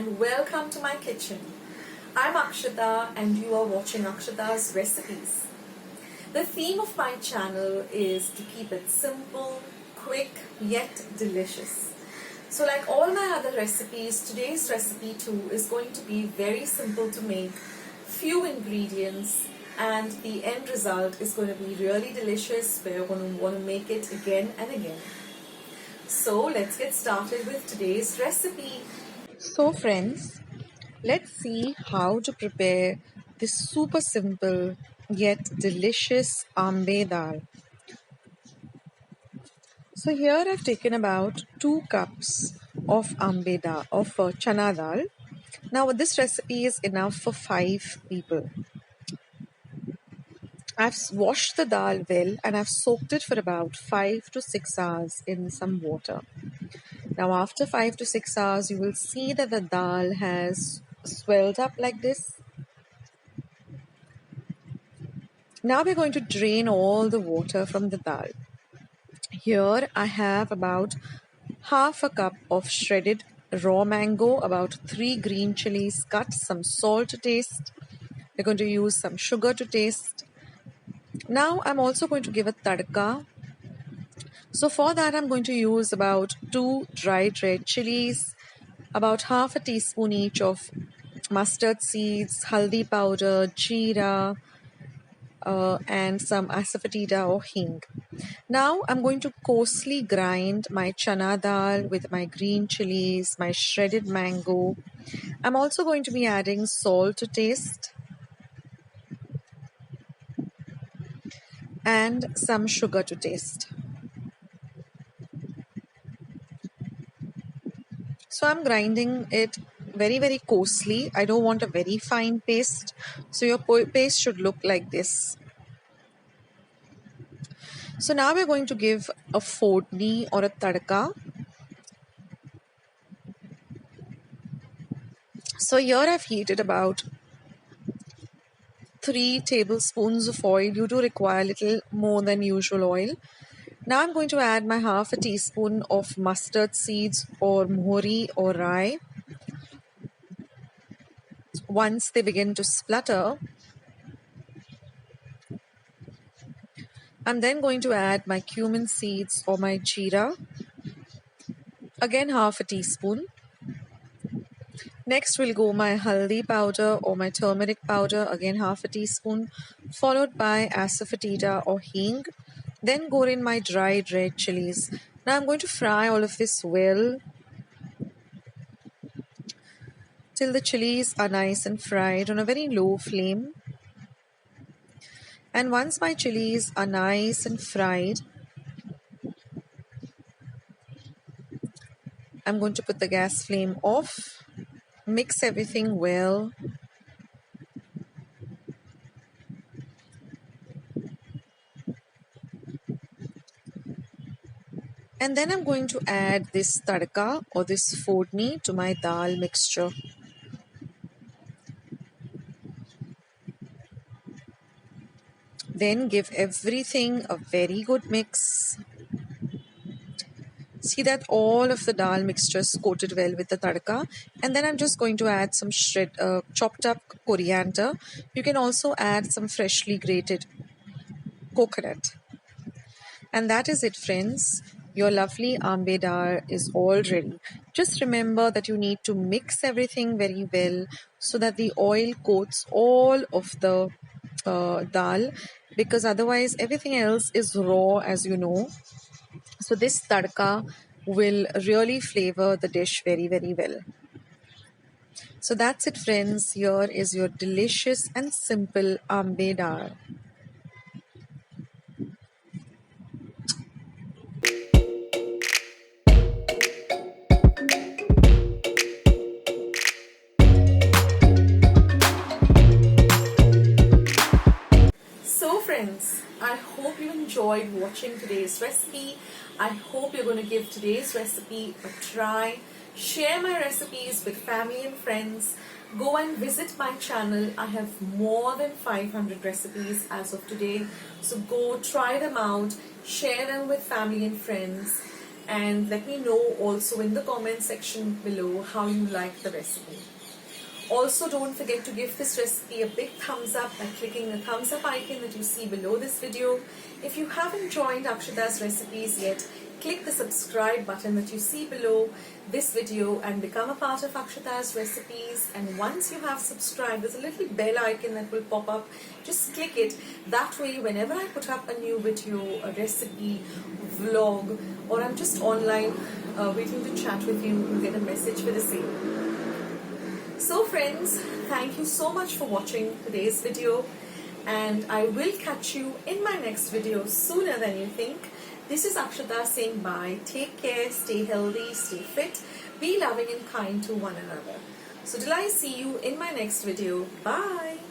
and welcome to my kitchen. I'm Akshata and you are watching Akshata's Recipes. The theme of my channel is to keep it simple, quick, yet delicious. So like all my other recipes, today's recipe too is going to be very simple to make, few ingredients, and the end result is going to be really delicious where you're going to want to make it again and again. So let's get started with today's recipe. So friends, let's see how to prepare this super simple yet delicious Ambe Dal. So here I've taken about 2 cups of Ambe Dal, of Chana Dal. Now this recipe is enough for 5 people. I've washed the dal well and I've soaked it for about 5 to 6 hours in some water. Now after 5 to 6 hours, you will see that the dal has swelled up like this. Now we're going to drain all the water from the dal. Here I have about half a cup of shredded raw mango, about 3 green chilies cut, some salt to taste. We're going to use some sugar to taste. Now I'm also going to give a tadka. So for that I'm going to use about 2 dried red chillies, about half a teaspoon each of mustard seeds, haldi powder, jeera, and some Asafotida or Hing. Now I'm going to coarsely grind my chana dal with my green chilies, my shredded mango. I'm also going to be adding salt to taste and some sugar to taste. So I'm grinding it very coarsely. I don't want a very fine paste. So your paste should look like this. So now we're going to give a fodni or a tadka. So here I've heated about 3 tablespoons of oil. You do require a little more than usual oil. Now I'm going to add my half a teaspoon of mustard seeds or mohri or rye. Once they begin to splutter, I'm then going to add my cumin seeds or my jeera. Again half a teaspoon. Next will go my haldi powder or my turmeric powder, again half a teaspoon, followed by asafotida or hing. Then go in my dried red chilies. Now I'm going to fry all of this well till the chilies are nice and fried on a very low flame. And once my chilies are nice and fried, I'm going to put the gas flame off, mix everything well. And then I'm going to add this tadka or this fodni to my dal mixture. Then give everything a very good mix. See that all of the dal mixture is coated well with the tadka. And then I'm just going to add some chopped up coriander. You can also add some freshly grated coconut. And that is it, friends. Your lovely Ambe Dal is all ready. Just remember that you need to mix everything very well so that the oil coats all of the dal, because otherwise everything else is raw, as you know. So this tadka will really flavor the dish very well. So that's it, friends. Here is your delicious and simple Ambe Dal. So friends, I hope you enjoyed watching today's recipe. I hope you're going to give today's recipe a try. Share my recipes with family and friends. Go and visit my channel. I have more than 500 recipes as of today. So go try them out, share them with family and friends. and let me know also in the comment section below how you like the recipe. Also, don't forget to give this recipe a big thumbs up by clicking the thumbs up icon that you see below this video. If you haven't joined Akshata's Recipes yet, click the subscribe button that you see below this video and become a part of Akshata's Recipes. And once you have subscribed, there's a little bell icon that will pop up. Just click it. That way, whenever I put up a new video, a recipe, vlog, or I'm just online waiting to chat with you, you'll get a message for the same. So friends, thank you so much for watching today's video, and I will catch you in my next video sooner than you think. This is Akshata saying bye. Take care, stay healthy, stay fit, be loving and kind to one another. So till I see you in my next video, bye.